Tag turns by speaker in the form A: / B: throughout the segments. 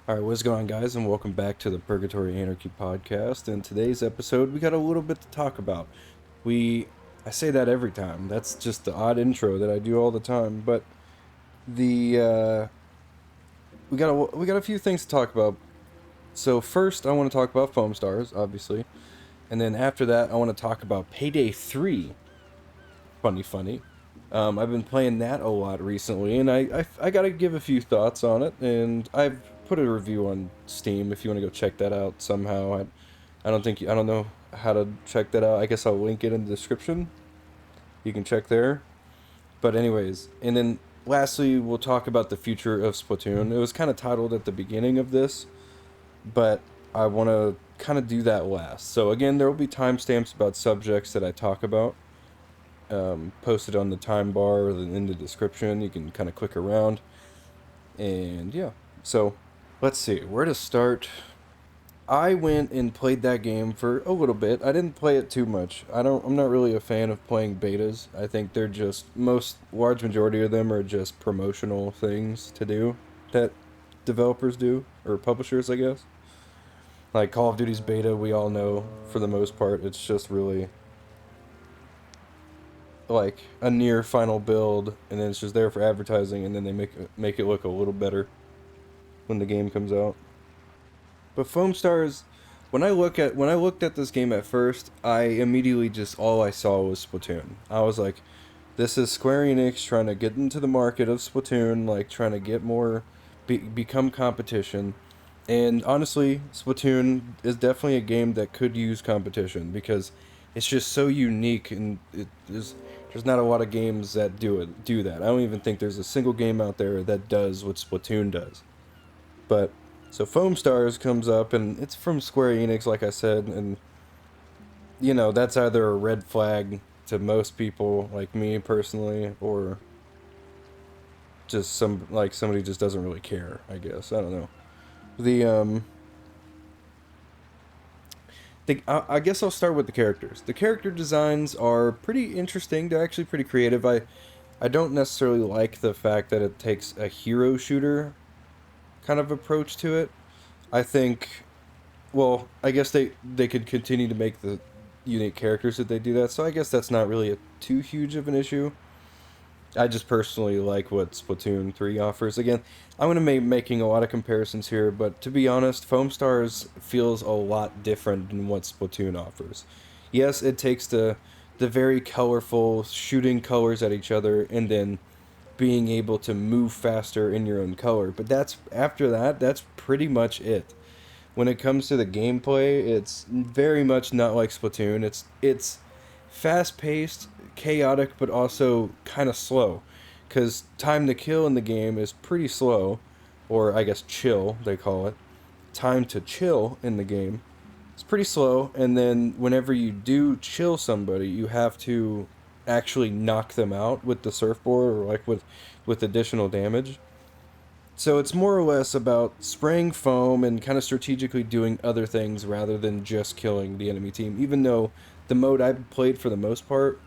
A: Alright, what's going on, guys, and welcome back to the Purgatory Anarchy podcast. In today's episode, we got a little bit to talk about. I say that every time. That's just the odd intro that I do all the time, but the, we got a few things to talk about. So first, I want to talk about Foamstars, obviously, and then after that, I want to talk about Payday 3. Funny. I've been playing that a lot recently, and I gotta give a few thoughts on it, and I've put a review on Steam if you want to go check that out somehow. I don't know how to check that out. I guess I'll link it in the description. You can check there. But anyways, and then lastly, we'll talk about the future of Splatoon. It was kind of titled at the beginning of this, but I want to kind of do that last. So again, there will be timestamps about subjects that I talk about. Posted on the time bar or in the description. You can kind of click around. And yeah, so let's see where to start. I went and played that game for a little bit. I didn't play it too much. I'm not really a fan of playing betas. I think they're just, large majority of them are just promotional things to do that developers do, or publishers, I guess. Like Call of Duty's beta, we all know for the most part it's just really like a near final build, and then it's just there for advertising, and then they make it look a little better when the game comes out. But Foamstars, when I looked at this game at first, I immediately just all I saw was Splatoon. I was like, this is Square Enix trying to get into the market of Splatoon, like trying to get more become competition. And honestly, Splatoon is definitely a game that could use competition because it's just so unique, and there's not a lot of games that do that. I don't even think there's a single game out there that does what Splatoon does. But so Foamstars comes up, and it's from Square Enix, like I said, and that's either a red flag to most people, like me personally, or just somebody just doesn't really care, I guess. I don't know. I guess I'll start with the characters. The character designs are pretty interesting. They're actually pretty creative. I don't necessarily like the fact that it takes a hero shooter kind of approach to it. I think, well, I guess they could continue to make the unique characters that they do that. So I guess that's not really too huge of an issue. I just personally like what Splatoon 3 offers. Again, I'm going to be making a lot of comparisons here, but to be honest, Foamstars feels a lot different than what Splatoon offers. Yes, it takes the very colorful shooting colors at each other and then being able to move faster in your own color, but that's pretty much it. When it comes to the gameplay, it's very much not like Splatoon. It's fast-paced, chaotic, but also kind of slow, because time to kill in the game is pretty slow, or I guess chill, they call it. Time to chill in the game is pretty slow, and then whenever you do chill somebody, you have to actually knock them out with the surfboard, or like with additional damage. So it's more or less about spraying foam and kind of strategically doing other things rather than just killing the enemy team. Even though the mode I played for the most part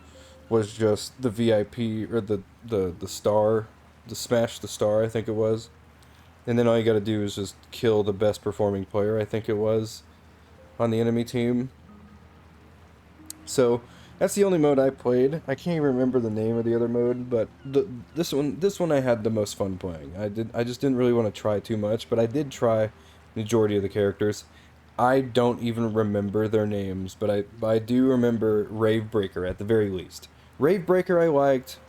A: was just the VIP, or the star, the smash the star, I think it was. And then all you gotta do is just kill the best performing player, I think it was, on the enemy team. So that's the only mode I played. I can't even remember the name of the other mode, but this one I had the most fun playing. I just didn't really want to try too much, but I did try the majority of the characters. I don't even remember their names, but I do remember Ravebreaker at the very least. Ravebreaker I liked.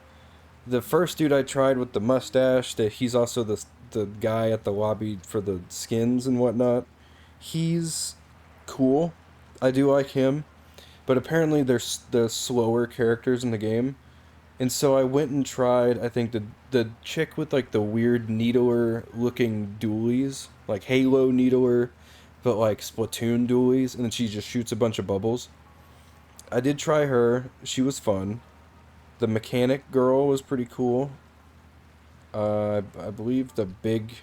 A: The first dude I tried with the mustache, that he's also the guy at the lobby for the skins and whatnot. He's cool. I do like him. But apparently there's the slower characters in the game. And so I went and tried, I think, the chick with like the weird needler looking dualies, like Halo needler, but like Splatoon dualies, and then she just shoots a bunch of bubbles. I did try her. She was fun. The mechanic girl was pretty cool. I believe the big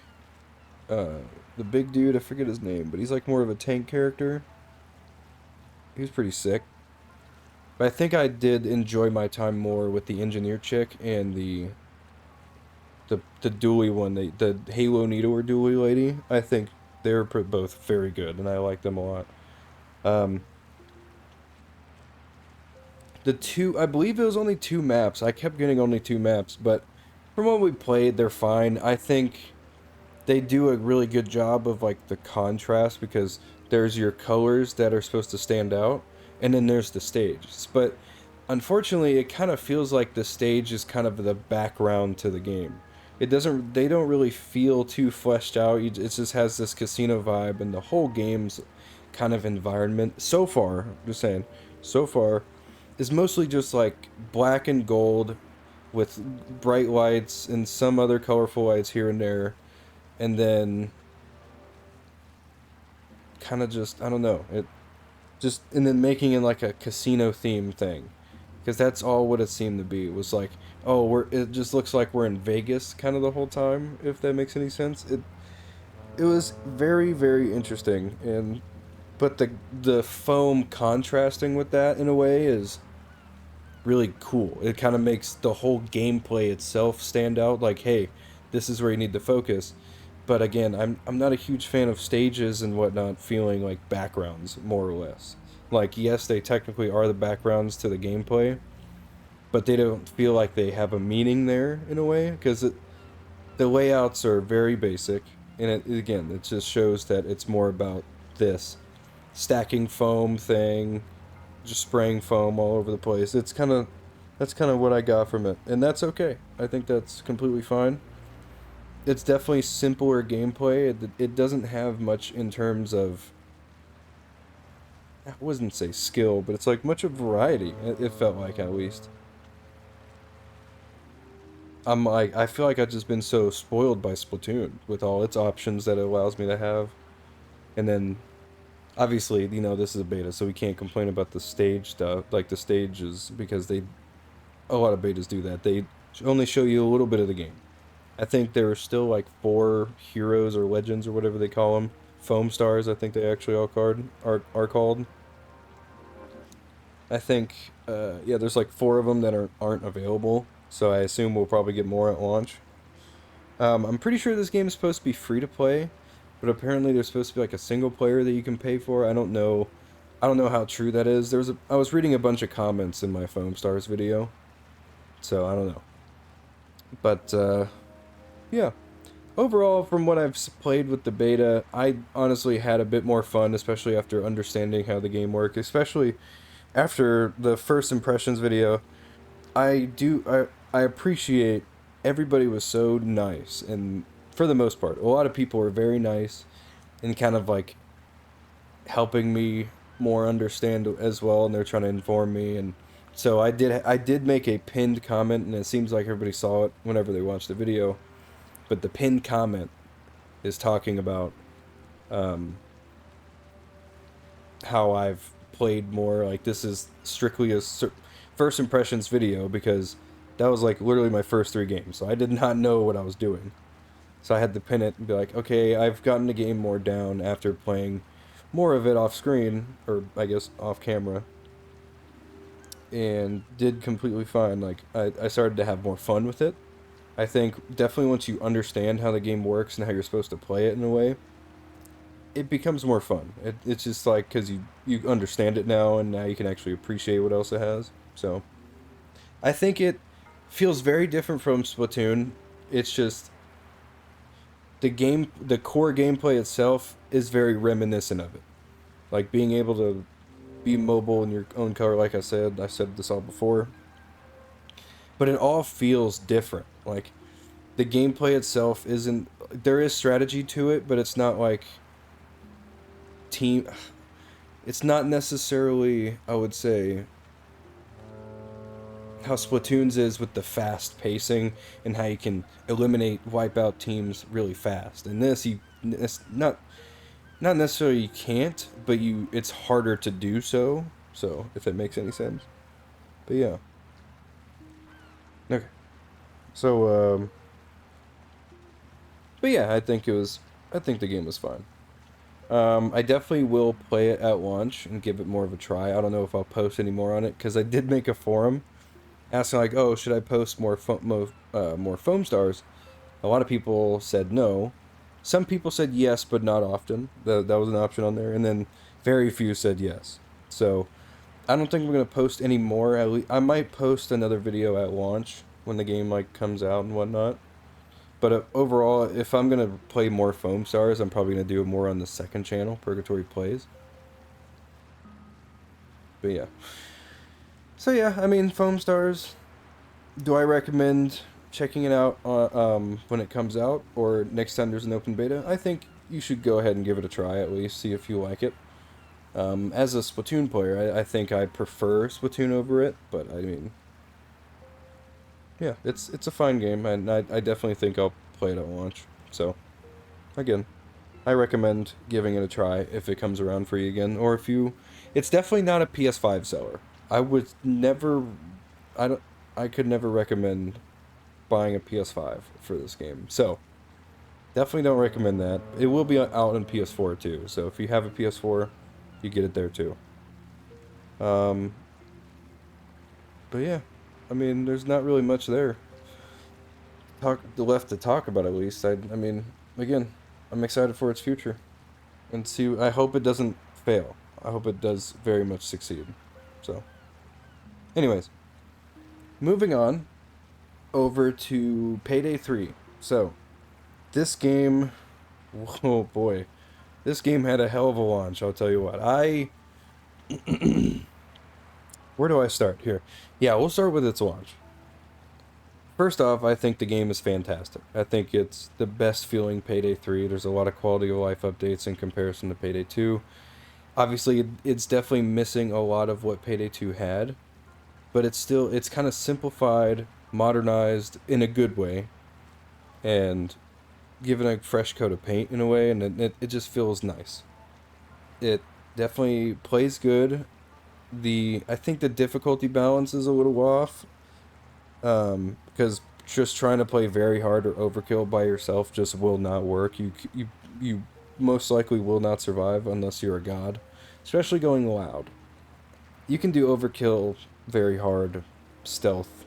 A: dude, I forget his name, but he's like more of a tank character. He was pretty sick. But I think I did enjoy my time more with the engineer chick and the dually one, the Halo Needler dually lady. I think They're both very good, and I like them a lot. Um, the two, I believe it was only two maps. I kept getting only two maps, but from what we played, they're fine. I think they do a really good job of like the contrast because there's your colors that are supposed to stand out, and then there's the stage. But unfortunately, it kind of feels like the stage is kind of the background to the game. It doesn't. They don't really feel too fleshed out. It just has this casino vibe, and the whole game's kind of environment so far. Just saying, so far, is mostly just like black and gold with bright lights and some other colorful lights here and there, and then kind of just I don't know it just and then making it like a casino theme thing because that's all what it seemed to be. It was like, oh, it just looks like we're in Vegas kind of the whole time, if that makes any sense. It was very very interesting, and but the foam contrasting with that in a way is really cool. It kind of makes the whole gameplay itself stand out. Like, hey, this is where you need to focus. But again, I'm not a huge fan of stages and whatnot feeling like backgrounds, more or less. Like, yes, they technically are the backgrounds to the gameplay, but they don't feel like they have a meaning there in a way because the layouts are very basic, and again, it just shows that it's more about this stacking foam thing, just spraying foam all over the place. That's kind of what I got from it, and that's okay. I think that's completely fine. It's definitely simpler gameplay. It doesn't have much in terms of I wouldn't say skill, but it's like much of variety. It felt like at least. I feel like I've just been so spoiled by Splatoon with all its options that it allows me to have, and then obviously this is a beta, so we can't complain about the stage stuff like the stages because they a lot of betas do that. They only show you a little bit of the game. I think there are still like four heroes or legends or whatever they call them. Foamstars, I think they actually are called. I think, yeah, there's like four of them that aren't available. So I assume we'll probably get more at launch. I'm pretty sure this game is supposed to be free to play, but apparently there's supposed to be like a single player that you can pay for. I don't know. I don't know how true that is. I was reading a bunch of comments in my Foamstars video, so I don't know. But yeah, overall, from what I've played with the beta, I honestly had a bit more fun, especially after understanding how the game works, especially after the first impressions video. I appreciate everybody was so nice, and for the most part, a lot of people were very nice and kind of like helping me more understand as well, and they're trying to inform me. And so I did make a pinned comment, and it seems like everybody saw it whenever they watched the video, but the pinned comment is talking about um, how I've played more. Like, this is strictly a first impressions video because that was like literally my first three games, so I did not know what I was doing. So I had to pin it and be like, okay, I've gotten the game more down after playing more of it off screen, or I guess off camera, and did completely fine. Like, I started to have more fun with it. I think definitely once you understand how the game works and how you're supposed to play it in a way, it becomes more fun. It's just like because you understand it now, and now you can actually appreciate what else it has. So I think it feels very different from Splatoon. It's just the core gameplay itself is very reminiscent of it. Like being able to be mobile in your own color, like I said this all before. But it all feels different. Like the gameplay itself isn't. There is strategy to it, but it's not like team. It's not necessarily, I would say, how Splatoon's is with the fast pacing and how you can wipe out teams really fast. And this, it's not necessarily you can't, but it's harder to do so. So if it makes any sense, but yeah, okay. So but yeah, I think the game was fine. I definitely will play it at launch and give it more of a try. I don't know if I'll post any more on it because I did make a forum asking like, oh, should I post more foam stars? A lot of people said no, Some people said yes, but not often. That was an option on there, and then very few said yes. So I don't think we're gonna post any more. At least I might post another video at launch when the game like comes out and whatnot. But overall, if I'm gonna play more Foamstars, I'm probably gonna do more on the second channel, Purgatory Plays. But yeah. So yeah, I mean, Foamstars. Do I recommend checking it out when it comes out or next time there's an open beta? I think you should go ahead and give it a try at least, see if you like it. As a Splatoon player, I think I prefer Splatoon over it, but I mean, yeah, it's a fine game, and I definitely think I'll play it at launch. So, again, I recommend giving it a try if it comes around for you again, or if you, it's definitely not a PS5 seller. I would never, I could never recommend buying a PS5 for this game. So, definitely don't recommend that. It will be out on PS4 too, so if you have a PS4, you get it there too. But yeah, I mean, there's not really much there left to talk about at least. I mean, again, I'm excited for its future, and see. I hope it doesn't fail. I hope it does very much succeed. So, anyways, moving on over to Payday 3. So, this game, oh boy, this game had a hell of a launch. I'll tell you what. Where do I start here? Yeah, we'll start with its launch. First off, I think the game is fantastic. I think it's the best feeling Payday 3. There's a lot of quality of life updates in comparison to Payday 2. Obviously, it's definitely missing a lot of what Payday 2 had, but it's kind of simplified, modernized in a good way, and given a fresh coat of paint in a way, and it just feels nice. It definitely plays good. I think the difficulty balance is a little off, because just trying to play very hard or overkill by yourself just will not work. You most likely will not survive unless you're a god, especially going loud. You can do overkill very hard, stealth,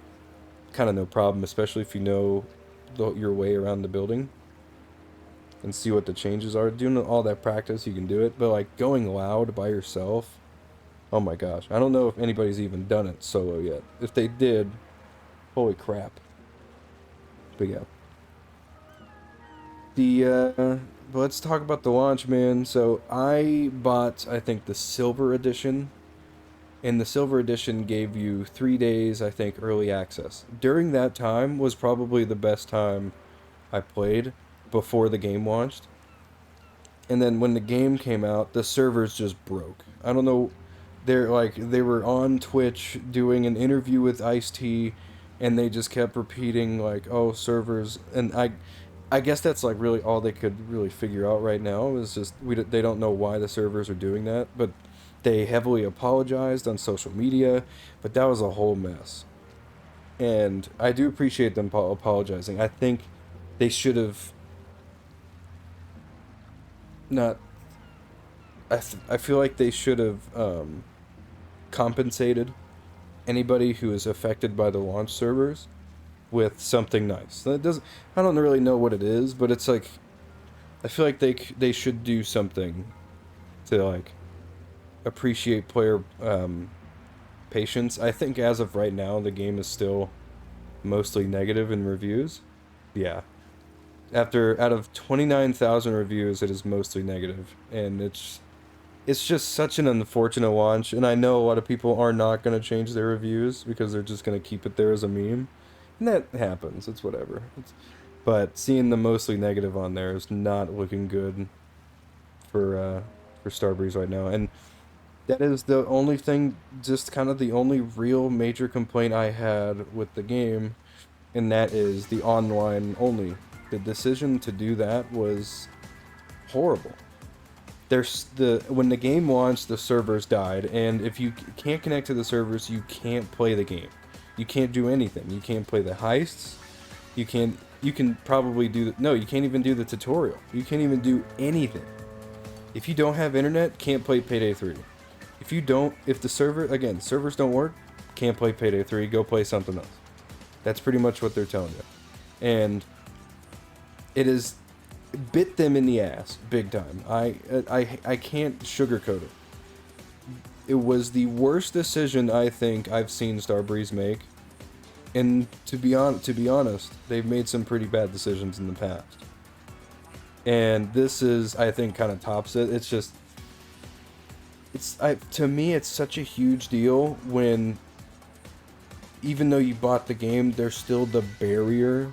A: kind of no problem, especially if you know your way around the building and see what the changes are. Doing all that practice, you can do it, but like going loud by yourself, oh my gosh. I don't know if anybody's even done it solo yet. If they did, holy crap. But yeah. But let's talk about the launch, man. So I bought, I think, the Silver Edition. And the Silver Edition gave you 3 days, I think, early access. During that time was probably the best time I played before the game launched. And then when the game came out, the servers just broke. I don't know. They were on Twitch doing an interview with Ice-T, and they just kept repeating like, "Oh, servers." And I guess that's like really all they could really figure out right now is just they don't know why the servers are doing that, but they heavily apologized on social media, but that was a whole mess. And I do appreciate them apologizing. I think they should have not. I feel like they should have compensated anybody who is affected by the launch servers with something nice. That doesn't. I don't really know what it is, but it's like I feel like they should do something to like appreciate player patience. I think as of right now, the game is still mostly negative in reviews. Yeah. Out of 29,000 reviews, it is mostly negative, and it's just such an unfortunate launch, and I know a lot of people are not going to change their reviews because they're just going to keep it there as a meme. And that happens. It's whatever. But seeing the mostly negative on there is not looking good for Starbreeze right now. And that is the only thing, just kind of the only real major complaint I had with the game, and that is the online only. The decision to do that was horrible. When the game launched, the servers died, and if you can't connect to the servers, you can't play the game. You can't do anything. You can't play the heists. You can probably you can't even do the tutorial. You can't even do anything. If you don't have internet, can't play Payday 3. If the servers don't work, can't play Payday 3, go play something else. That's pretty much what they're telling you. And it is bit them in the ass big time. I can't sugarcoat it. It was the worst decision I think I've seen Starbreeze make. And to be honest, they've made some pretty bad decisions in the past. And this is, I think, kind of tops it. It's just, to me, it's such a huge deal when, even though you bought the game, there's still the barrier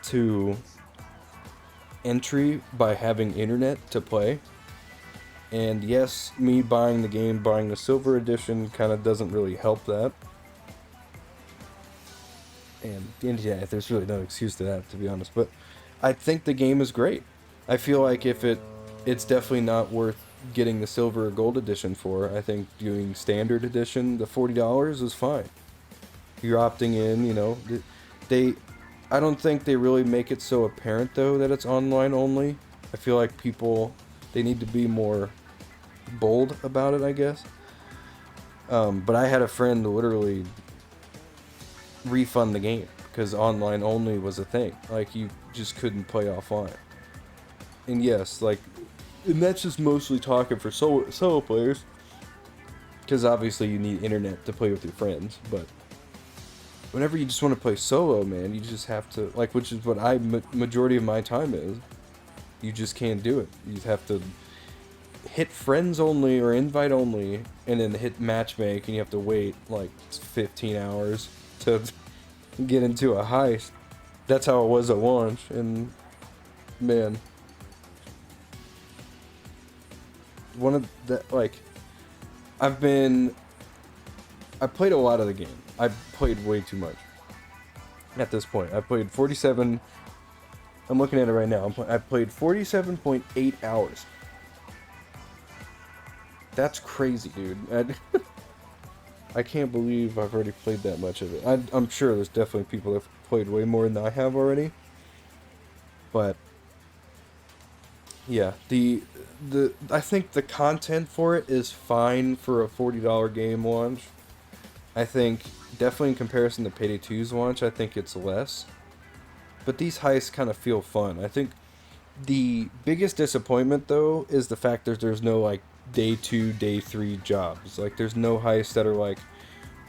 A: to entry by having internet to play. And yes, me buying the game, buying the silver edition, kind of doesn't really help that. And yeah, there's really no excuse to that, to be honest. But I think the game is great. I feel like it's definitely not worth getting the silver or gold edition for. I think doing standard edition, the $40 is fine. You're opting in, you know. I don't think they really make it so apparent though that it's online only. I feel like they need to be more bold about it, I guess. But I had a friend literally refund the game because online only was a thing. Like, you just couldn't play offline. And yes, like, and that's just mostly talking for solo players, because obviously you need internet to play with your friends. But whenever you just want to play solo, man, you just have to, like, which is what majority of my time is, you just can't do it. You have to hit friends only or invite only, and then hit matchmake, and you have to wait like 15 hours to get into a heist. That's how it was at launch, and man, one of the, like, I played a lot of the game. I played way too much at this point. I played 47, I'm looking at it right now, I played 47.8 hours. That's crazy, dude. I can't believe I've already played that much of it. I'm sure there's definitely people that have played way more than I have already. But yeah, I think the content for it is fine for a $40 game launch. I think definitely in comparison to Payday 2's launch, I think it's less. But these heists kind of feel fun. I think the biggest disappointment though is the fact that there's no like day 2, day 3 jobs. Like, there's no heists that are like,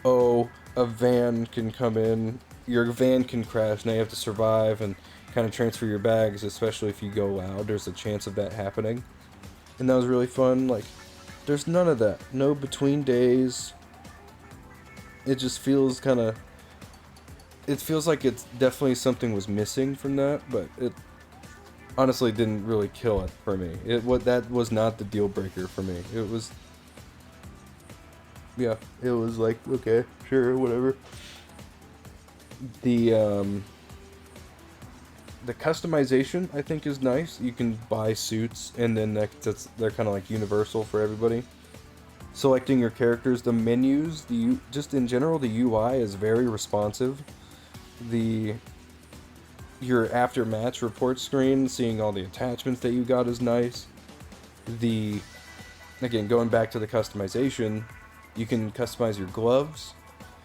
A: oh, a van can come in, your van can crash, now you have to survive and kind of transfer your bags, especially if you go loud. There's a chance of that happening. And that was really fun. Like, there's none of that. No between days. It just feels kind of, it feels like it's definitely something was missing from that, but it honestly didn't really kill it for me. That was not the deal breaker for me. It was, yeah, it was like, okay, sure, whatever. The customization, I think, is nice. You can buy suits, and then they're kind of like universal for everybody. Selecting your characters, the menus, just in general, the UI is very responsive. Your after match report screen, seeing all the attachments that you got is nice. Again, going back to the customization, you can customize your gloves.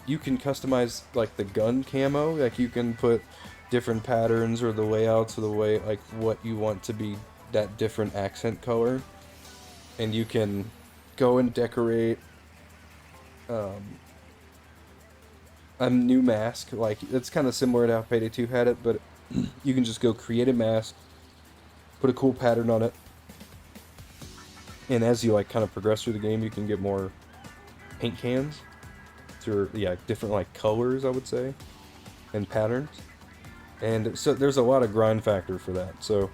A: You can customize like the gun camo, like you can put different patterns or the layouts or the way, like, what you want to be that different accent color. And you can go and decorate a new mask. Like, it's kind of similar to how Payday 2 had it, but you can just go create a mask, put a cool pattern on it, and as you like kind of progress through the game, you can get more paint cans through, yeah, different like colors, I would say, and patterns. And so there's a lot of grind factor for that. So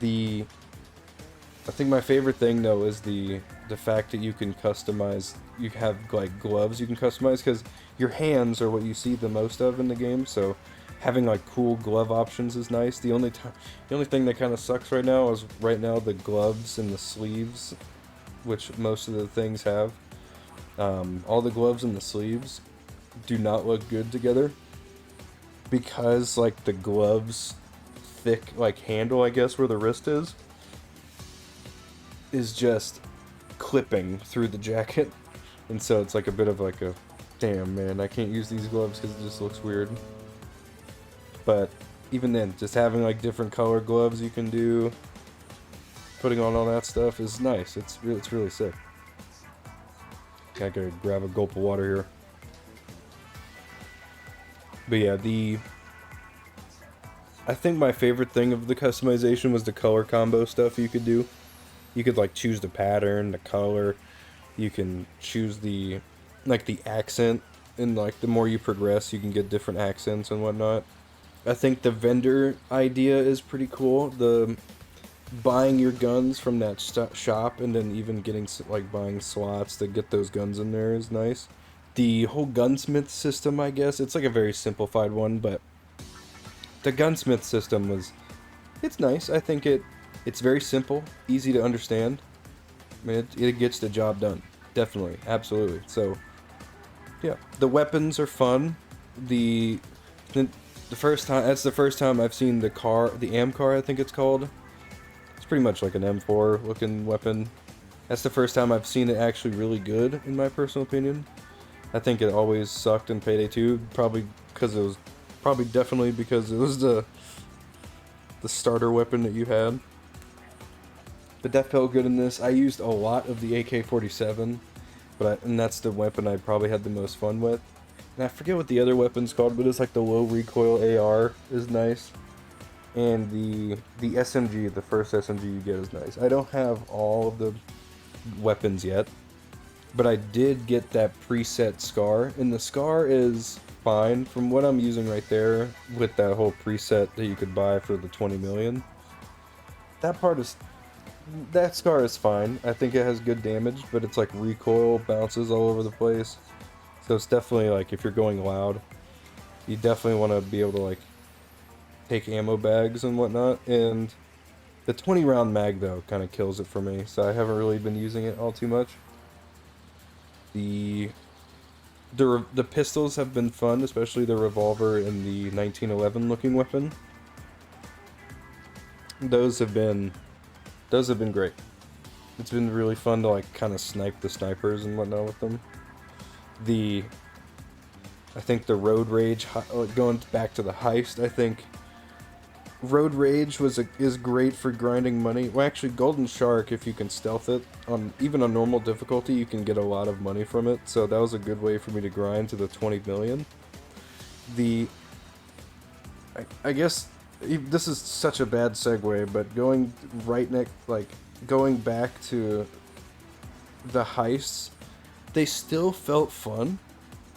A: I think my favorite thing though is the fact that you can customize. You have like gloves you can customize, because your hands are what you see the most of in the game. So having like cool glove options is nice. The only thing that kind of sucks right now is the gloves and the sleeves, which most of the things have. All the gloves and the sleeves do not look good together, because like the gloves thick like handle, I guess, where the wrist is just clipping through the jacket, and so it's like a bit of like a, damn man, I can't use these gloves because it just looks weird. But even then, just having like different color gloves you can do, putting on all that stuff is nice. It's really sick. I gotta grab a gulp of water here. But yeah, I think my favorite thing of the customization was the color combo stuff you could do. You could like choose the pattern, the color. You can choose the accent, and like the more you progress, you can get different accents and whatnot. I think the vendor idea is pretty cool. The buying your guns from that shop and then even getting like buying slots to get those guns in there is nice. The whole gunsmith system, I guess, it's like a very simplified one, but the gunsmith system it's nice. I think it's very simple, easy to understand. I mean, it gets the job done. Definitely, absolutely. So, yeah, the weapons are fun. The first time that's the first time I've seen the AMCAR, I think it's called. It's pretty much like an M4 looking weapon. That's the first time I've seen it actually really good, in my personal opinion. I think it always sucked in Payday 2, probably definitely because it was the starter weapon that you had. But that felt good in this. I used a lot of the AK-47, and that's the weapon I probably had the most fun with. And I forget what the other weapon's called, but it's like the low recoil AR is nice. And the SMG, the first SMG you get is nice. I don't have all of the weapons yet, but I did get that preset SCAR, and the SCAR is fine from what I'm using right there with that whole preset that you could buy for the 20 million. That SCAR is fine. I think it has good damage, but it's like recoil bounces all over the place. So it's definitely like, if you're going loud, you definitely want to be able to like take ammo bags and whatnot. And the 20 round mag though kind of kills it for me, so I haven't really been using it all too much. The pistols have been fun, especially the revolver and the 1911 looking weapon. Those have been great. It's been really fun to like kind of snipe the snipers and whatnot with them. I think the Road Rage, going back to the heist, I think Road Rage is great for grinding money. Well, actually, Golden Shark, if you can stealth it, even on normal difficulty, you can get a lot of money from it. So that was a good way for me to grind to the 20 million. I guess this is such a bad segue, but going back to the heists, they still felt fun.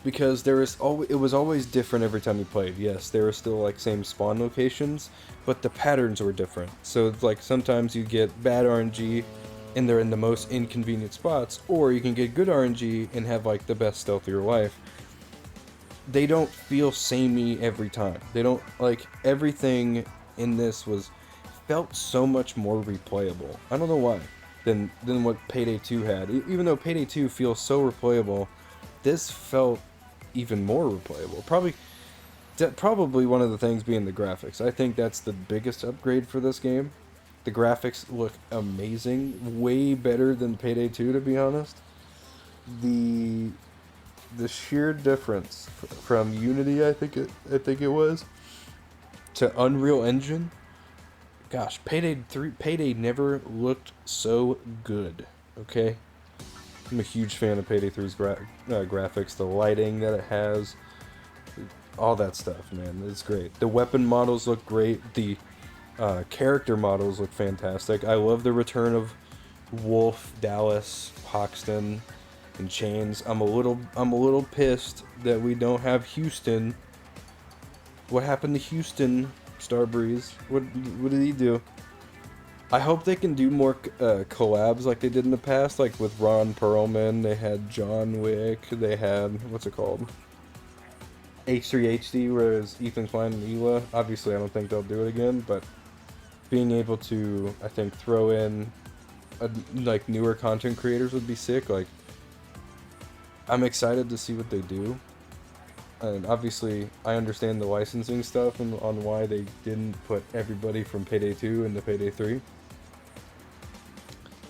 A: Because it was always different every time you played. Yes, there were still like same spawn locations, but the patterns were different. So it's like sometimes you get bad RNG and they're in the most inconvenient spots, or you can get good RNG and have like the best stealth of your life. They don't feel samey every time. They don't, like, everything in this felt so much more replayable. I don't know why than what Payday 2 had. Even though Payday 2 feels so replayable, this felt even more replayable. Probably one of the things being the graphics. I think that's the biggest upgrade for this game. The graphics look amazing, way better than Payday 2, to be honest. The sheer difference from Unity, I think it was, to Unreal Engine. Gosh, Payday never looked so good. Okay. I'm a huge fan of Payday 3's graphics, the lighting that it has, all that stuff, man. It's great. The weapon models look great. The character models look fantastic. I love the return of Wolf, Dallas, Hoxton, and Chains. I'm a little pissed that we don't have Houston. What happened to Houston, Starbreeze? What did he do? I hope they can do more collabs like they did in the past, like with Ron Perlman. They had John Wick. They had, what's it called? H3HD, whereas Ethan Klein and Hila. Obviously, I don't think they'll do it again, but being able to, I think, throw in like newer content creators would be sick. Like, I'm excited to see what they do. And obviously, I understand the licensing stuff and on why they didn't put everybody from Payday 2 into Payday 3.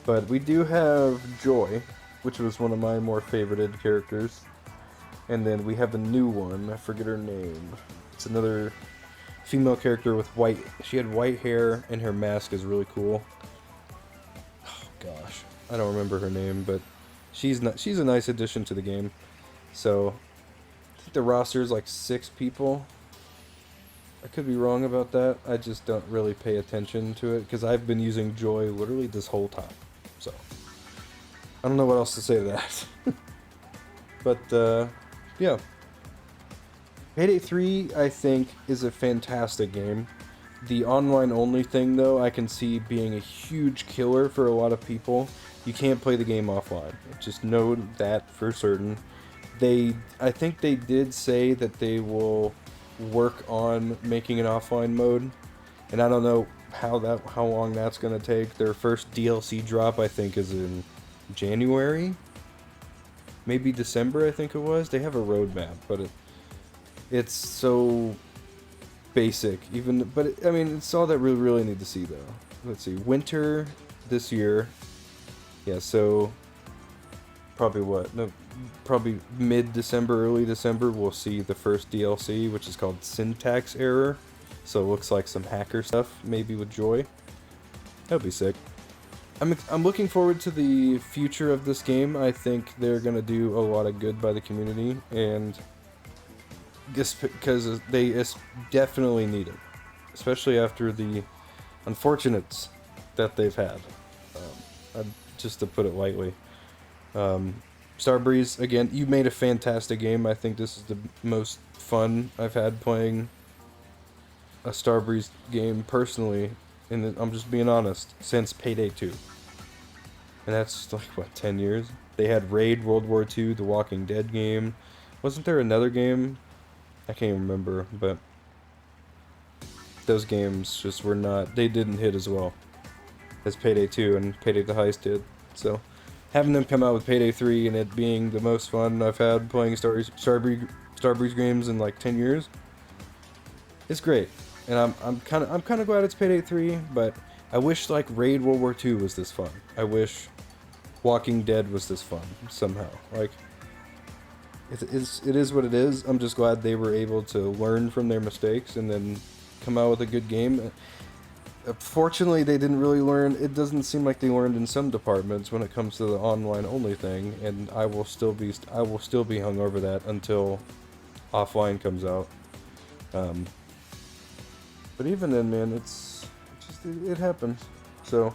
A: But we do have Joy, which was one of my more favorited characters. And then we have a new one, I forget her name. It's another female character with white. She had white hair, and her mask is really cool. Oh gosh, I don't remember her name, but she's not. She's a nice addition to the game. So I think the roster is like 6 people. I could be wrong about that. I just don't really pay attention to it because I've been using Joy literally this whole time. So I don't know what else to say to that. But yeah. Payday 3, I think, is a fantastic game. The online only thing, though, I can see being a huge killer for a lot of people. You can't play the game offline. Just know that for certain. I think they did say that they will work on making an offline mode, and I don't know how long that's gonna take. Their first DLC drop, I think, is in January, maybe December. I think it was. They have a roadmap, but it's so basic. I mean, it's all that we really need to see, though. Let's see, winter this year. Yeah, so probably what? No, probably mid-December, early December, we'll see the first DLC, which is called Syntax Error. So it looks like some hacker stuff, maybe with Joy. That'll be sick. I'm looking forward to the future of this game. I think they're gonna do a lot of good by the community, and just because it's definitely needed, especially after the unfortunates that they've had. Just to put it lightly. Starbreeze, again, you made a fantastic game. I think this is the most fun I've had playing a Starbreeze game personally, and I'm just being honest, since Payday 2. And that's like, what, 10 years? They had Raid, World War II, The Walking Dead game. Wasn't there another game? I can't even remember, but those games just were not, they didn't hit as well as Payday 2 and Payday the Heist did. So having them come out with Payday 3 and it being the most fun I've had playing Starbreeze games in like 10 years, it's great. And I'm kind of glad it's Payday 3, but I wish like Raid World War II was this fun. I wish Walking Dead was this fun somehow. Like, it is what it is. I'm just glad they were able to learn from their mistakes and then come out with a good game. Fortunately, they didn't really learn. It doesn't seem like they learned in some departments when it comes to the online only thing, and I will still be hung over that until offline comes out. But even then, man, it happens. So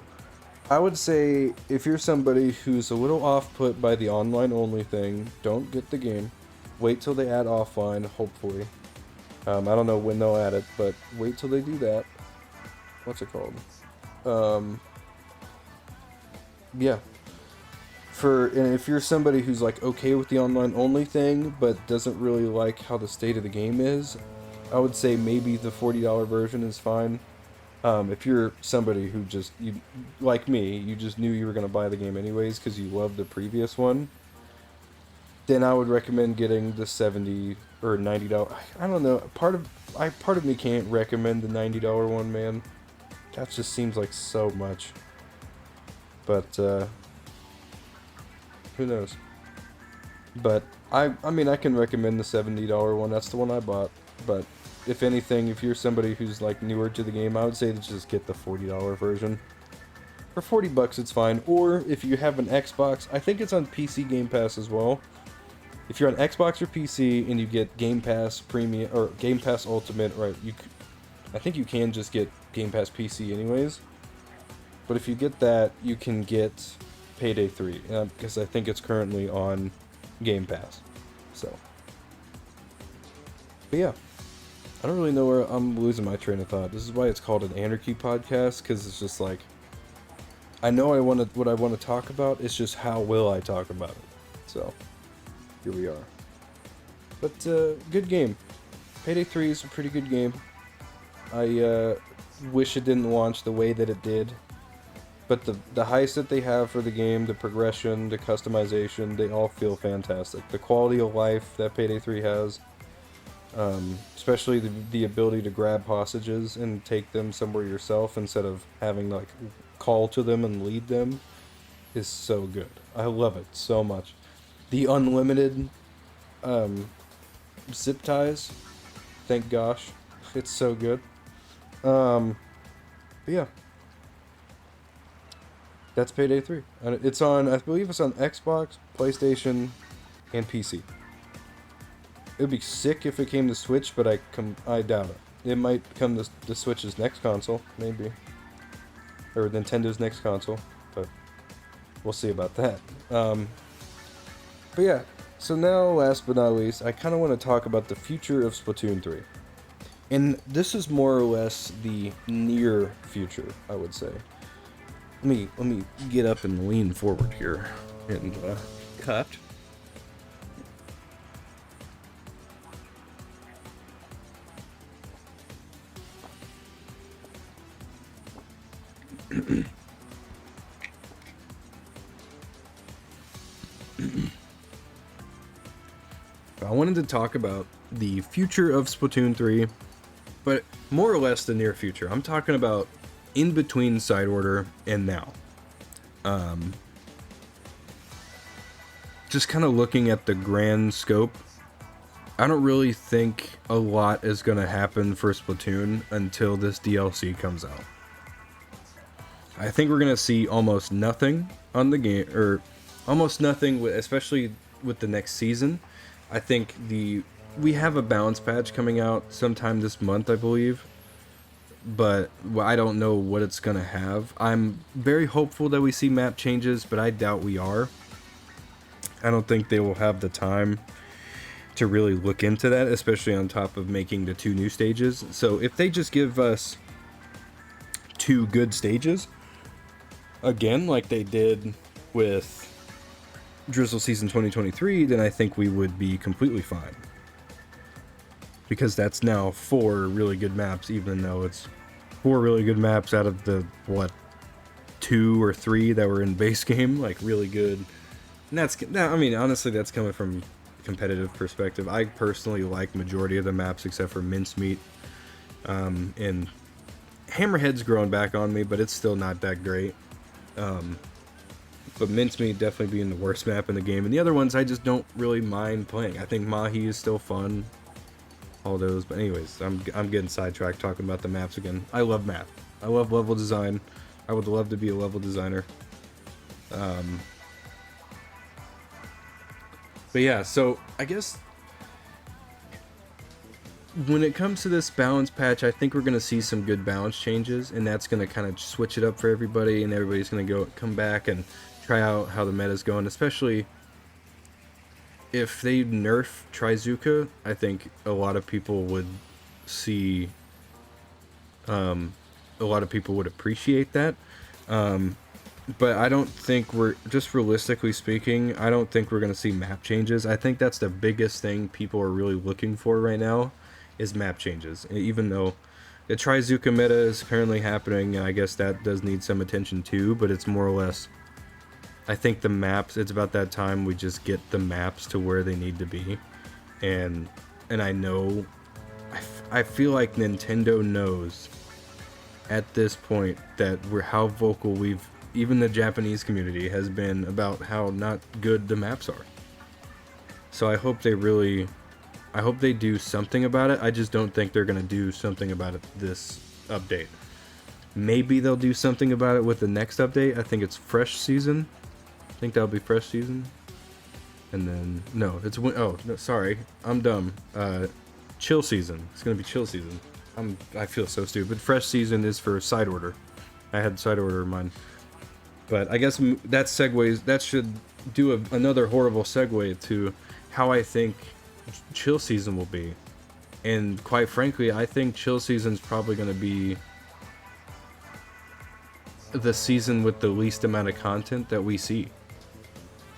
A: I would say if you're somebody who's a little off-put by the online only thing, don't get the game. Wait till they add offline, hopefully. I don't know when they'll add it, but wait till they do that. What's it called? Yeah. And if you're somebody who's like okay with the online only thing, but doesn't really like how the state of the game is, I would say maybe the $40 version is fine. If you're somebody who like me, you just knew you were going to buy the game anyways because you loved the previous one, then I would recommend getting the $70 or $90. I don't know. Part of me can't recommend the $90 one, man. That just seems like so much. But who knows? But I mean, I can recommend the $70 one. That's the one I bought. But if anything, if you're somebody who's like newer to the game, I would say to just get the $40 version. For $40 it's fine. Or if you have an Xbox, I think it's on PC Game Pass as well. If you're on Xbox or PC and you get Game Pass Premium or Game Pass Ultimate, right? I think you can just get Game Pass PC anyways. But if you get that, you can get Payday 3 because I think it's currently on Game Pass. So, but yeah. I don't really know where I'm losing my train of thought. This is why it's called an Anarchy podcast, because it's just like, I know what I want to talk about, it's just how will I talk about it. So, here we are. But, good game. Payday 3 is a pretty good game. I wish it didn't launch the way that it did. But the heist that they have for the game, the progression, the customization, they all feel fantastic. The quality of life that Payday 3 has, especially the ability to grab hostages and take them somewhere yourself instead of having to like call to them and lead them, is so good. I love it so much. The unlimited zip ties, thank gosh. It's so good. But yeah, that's Payday 3. And it's on, I believe it's on Xbox, PlayStation, and PC. It would be sick if it came to Switch, but I doubt it. It might come to the Switch's next console, maybe. Or Nintendo's next console, but we'll see about that. But yeah, so now, last but not least, I kind of want to talk about the future of Splatoon 3. And this is more or less the near future, I would say. Let me get up and lean forward here and cut. I wanted to talk about the future of Splatoon 3, but more or less the near future. I'm talking about in between Side Order and now. Just kind of looking at the grand scope, I don't really think a lot is going to happen for Splatoon until this DLC comes out. I think we're going to see almost nothing on the game, or almost nothing, especially with the next season. I think we have a balance patch coming out sometime this month, I believe. But I don't know what it's going to have. I'm very hopeful that we see map changes, but I doubt we are. I don't think they will have the time to really look into that, especially on top of making the 2 new stages. So if they just give us 2 good stages, again, like they did with Drizzle Season 2023, then I think we would be completely fine. Because that's now 4 really good maps, even though it's 4 really good maps out of the, 2 or 3 that were in base game, like really good. And I mean, honestly, that's coming from a competitive perspective. I personally like majority of the maps except for Mincemeat. And Hammerhead's growing back on me, but it's still not that great. But Mincemeat definitely being the worst map in the game. And the other ones I just don't really mind playing. I think Mahi is still fun. All those, but anyways, I'm getting sidetracked talking about the maps again. I love map. I love level design. I would love to be a level designer. But yeah, so I guess when it comes to this balance patch, I think we're going to see some good balance changes, and that's going to kind of switch it up for everybody, and everybody's going to come back and try out how the meta's going, especially if they nerf Trizuka. I think a lot of people would see, a lot of people would appreciate that. But I don't think just realistically speaking, I don't think we're going to see map changes. I think that's the biggest thing people are really looking for right now is map changes. Even though the Trizuka meta is currently happening, and I guess that does need some attention too, but it's more or less, I think the maps, it's about that time we just get the maps to where they need to be. And I know, I feel like Nintendo knows at this point that how vocal even the Japanese community has been about how not good the maps are. So I hope they do something about it. I just don't think they're going to do something about it this update. Maybe they'll do something about it with the next update. I think it's Fresh Season. I think that'll be Fresh Season. And then, no, no, sorry. I'm dumb. Chill Season. It's going to be Chill Season. I feel so stupid. Fresh Season is for Side Order. I had Side Order in mind. But I guess that should do another horrible segue to how I think Chill Season will be. And quite frankly, I think Chill Season's probably going to be the season with the least amount of content that we see.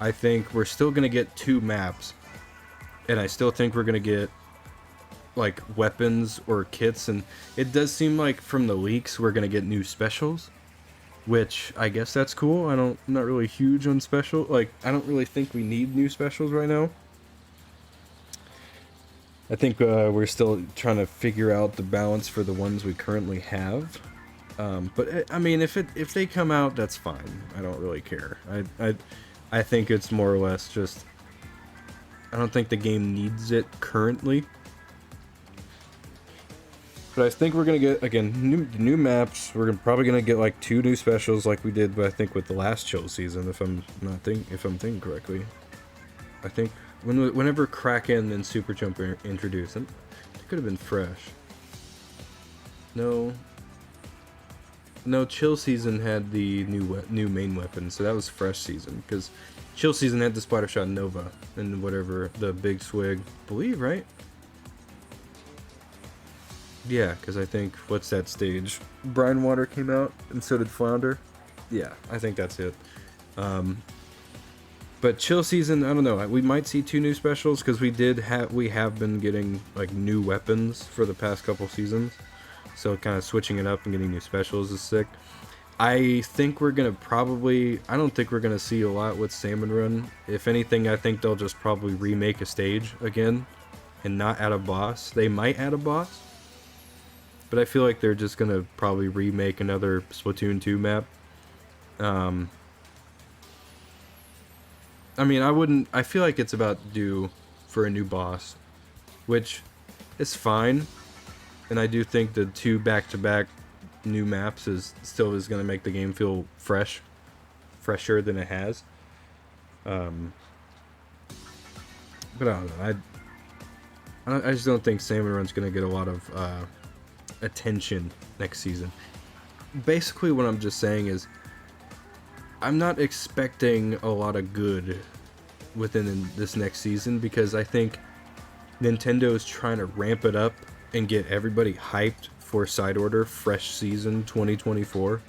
A: I think we're still going to get 2 maps. And I still think we're going to get like weapons or kits. And it does seem like from the leaks we're going to get new specials. Which, I guess that's cool. I'm not really huge on special. Like, I don't really think we need new specials right now. I think we're still trying to figure out the balance for the ones we currently have. But, I mean, if they come out, that's fine. I don't really care. I think it's more or less just, I don't think the game needs it currently. But I think we're gonna get, again, new maps. We're probably gonna get like 2 new specials like we did, but I think with the last chill season, if I'm thinking correctly. I think whenever Kraken and Super Jump are introduced, it could have been fresh. No, chill season had the new main weapon, so that was fresh season, because chill season had the Splatter Shot Nova and whatever the big swig, believe, right? Yeah, because I think, what's that stage? Brine Water came out, and so did Flounder. Yeah, I think that's it. But chill season, I don't know. We might see 2 new specials, because we have been getting like new weapons for the past couple seasons. So kind of switching it up and getting new specials is sick. I think we're gonna I don't think we're gonna see a lot with Salmon Run. If anything, I think they'll just probably remake a stage again, and not add a boss. They might add a boss, but I feel like they're just gonna probably remake another Splatoon 2 map. I mean, I feel like it's about due for a new boss, which is fine. And I do think the 2 back-to-back new maps still is going to make the game feel fresher than it has. But I don't know. I just don't think Salmon Run's going to get a lot of attention next season. Basically, what I'm just saying is, I'm not expecting a lot of good within this next season, because I think Nintendo is trying to ramp it up and get everybody hyped for Side Order Fresh Season 2024.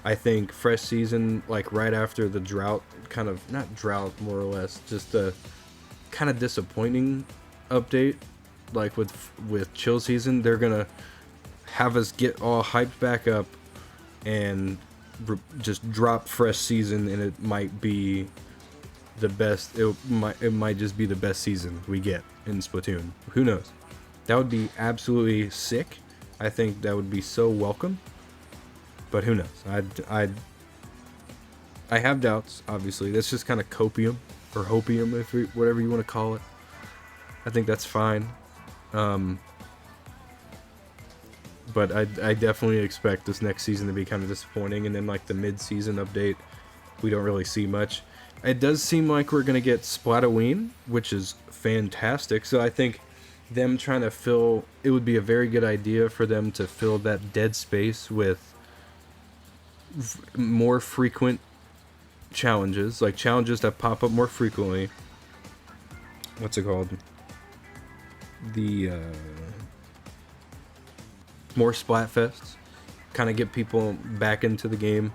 A: I think Fresh Season, like right after the drought, kind of, not drought, more or less, just a kind of disappointing update, like with Chill Season, they're gonna have us get all hyped back up and just drop Fresh Season, and it might be the best. It might just be the best season we get in Splatoon. Who knows? That would be absolutely sick. I think that would be so welcome. But who knows? I have doubts. Obviously, that's just kind of copium or hopium, whatever you want to call it. I think that's fine. But I definitely expect this next season to be kind of disappointing, and then like the mid-season update, we don't really see much. It does seem like we're gonna get Splatoween, which is fantastic. So I think them trying to it would be a very good idea for them to fill that dead space with more frequent challenges, like challenges that pop up more frequently. What's it called? The more Splatfests, kind of get people back into the game,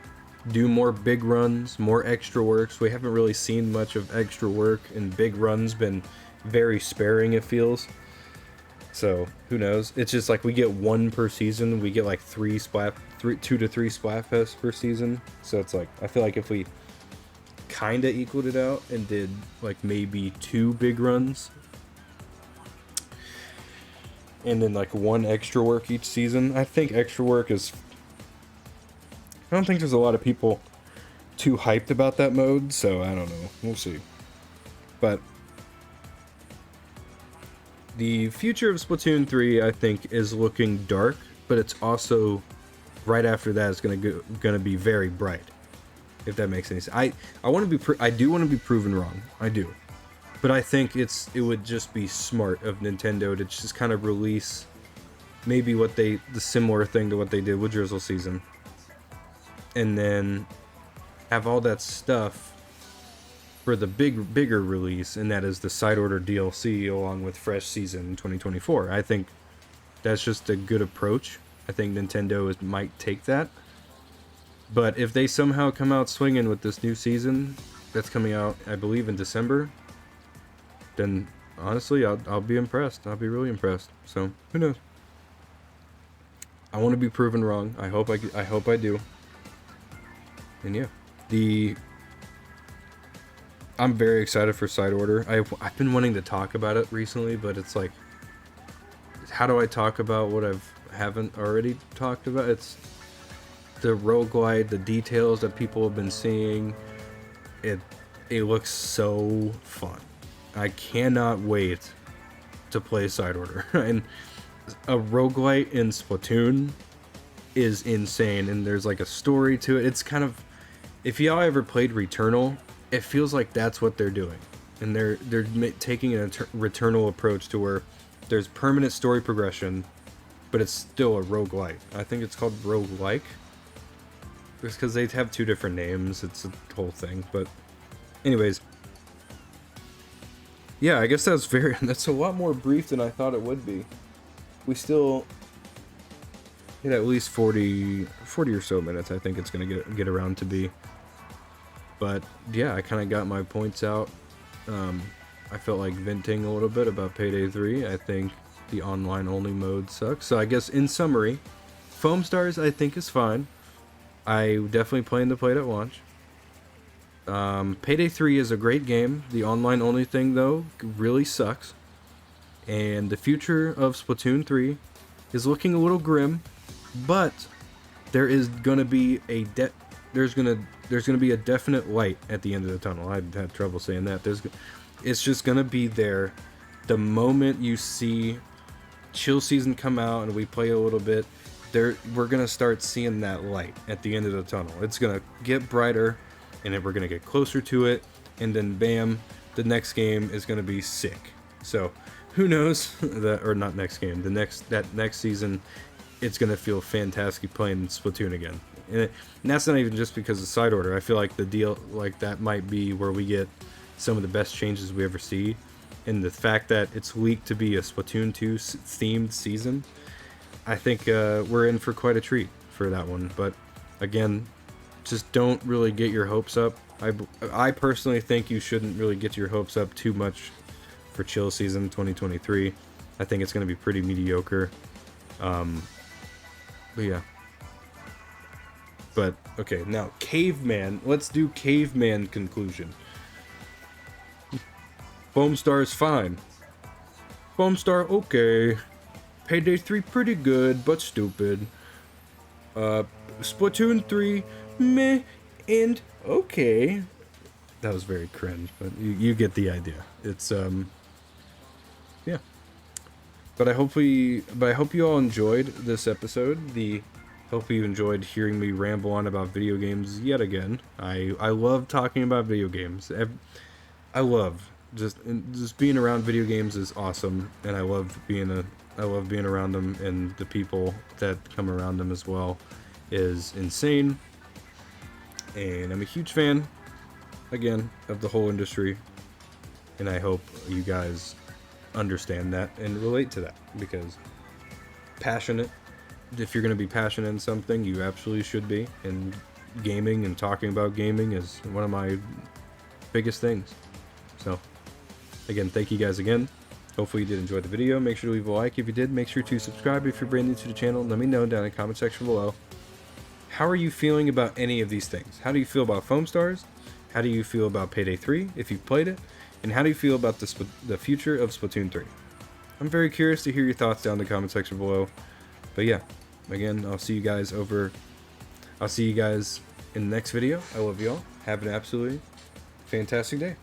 A: do more big runs, more extra works. We haven't really seen much of extra work, and big runs been very sparing, it feels. So who knows? It's just like we get 1 per season. We get like 2 to 3 Splatfests per season. So it's like, I feel like if we kind of equaled it out and did like maybe 2 big runs, and then like 1 extra work each season. I think extra work is... I don't think there's a lot of people too hyped about that mode, so I don't know. We'll see. But the future of Splatoon 3, I think, is looking dark, but it's also right after that is going to be very bright. If that makes any sense. I do want to be proven wrong. I do. But I think it would just be smart of Nintendo to just kind of release maybe the similar thing to what they did with Drizzle Season, and then have all that stuff for the bigger release, and that is the Side Order DLC along with Fresh Season 2024. I think that's just a good approach. I think Nintendo might take that. But if they somehow come out swinging with this new season that's coming out, I believe, in December, then honestly, I'll be impressed. I'll be really impressed. So who knows? I want to be proven wrong. I hope I do. And yeah, I'm very excited for Side Order. I've been wanting to talk about it recently, but it's like, how do I talk about what I haven't already talked about? It's the roguelite, the details that people have been seeing. It looks so fun. I cannot wait to play Side Order. And a roguelite in Splatoon is insane, and there's like a story to it. It's kind of, if y'all ever played Returnal, it feels like that's what they're doing, and they're taking a Returnal approach to where there's permanent story progression, but it's still a roguelite. I think it's called roguelike. It's because they have two different names. It's a whole thing, but anyways. Yeah, I guess that's a lot more brief than I thought it would be. We still hit at least 40 or so minutes, I think it's going to get around to be. But yeah, I kind of got my points out. I felt like venting a little bit about Payday 3. I think the online only mode sucks. So I guess in summary, Foamstars I think is fine. I definitely plan to play it at launch. Payday 3 is a great game. The online only thing though really sucks. And the future of Splatoon 3 is looking a little grim, but there is gonna be a there's gonna be a definite light at the end of the tunnel. I had trouble saying that. It's just gonna be there. The moment you see Chill Season come out and we play a little bit, we're gonna start seeing that light at the end of the tunnel. It's gonna get brighter, and then we're gonna get closer to it, and then bam, the next game is gonna be sick. So who knows? Or not next game. That next season, it's gonna feel fantastic playing Splatoon again. And that's not even just because of side order. I feel like the deal like that might be where we get some of the best changes we ever see, and the fact that it's leaked to be a Splatoon 2 themed season, I think we're in for quite a treat for that one. But again, just don't really get your hopes up. I personally think you shouldn't really get your hopes up too much for Chill Season 2023. I think it's going to be pretty mediocre. But yeah. But okay, now Caveman. Let's do Caveman conclusion. Foamstars fine. Foamstar okay. Payday 3 pretty good, but stupid. Splatoon 3 meh and okay. That was very cringe, but you get the idea. It's yeah. But I hope you all enjoyed this episode. Hope you enjoyed hearing me ramble on about video games yet again. I love talking about video games. I love just being around video games is awesome, and I love being around them, and the people that come around them as well is insane. And I'm a huge fan, again, of the whole industry, and I hope you guys understand that and relate to that, because passionate, if you're going to be passionate in something, you absolutely should be, and gaming and talking about gaming is one of my biggest things. So again, thank you guys again. Hopefully you did enjoy the video. Make sure to leave a like if you did. Make sure to subscribe if you're brand new to the channel. Let me know down in the comment section below. How are you feeling about any of these things? How do you feel about Foamstars? How do you feel about Payday 3 if you've played it? And how do you feel about the future of Splatoon 3? I'm very curious to hear your thoughts down in the comment section below. But yeah, again, I'll see you guys in the next video. I love y'all. Have an absolutely fantastic day.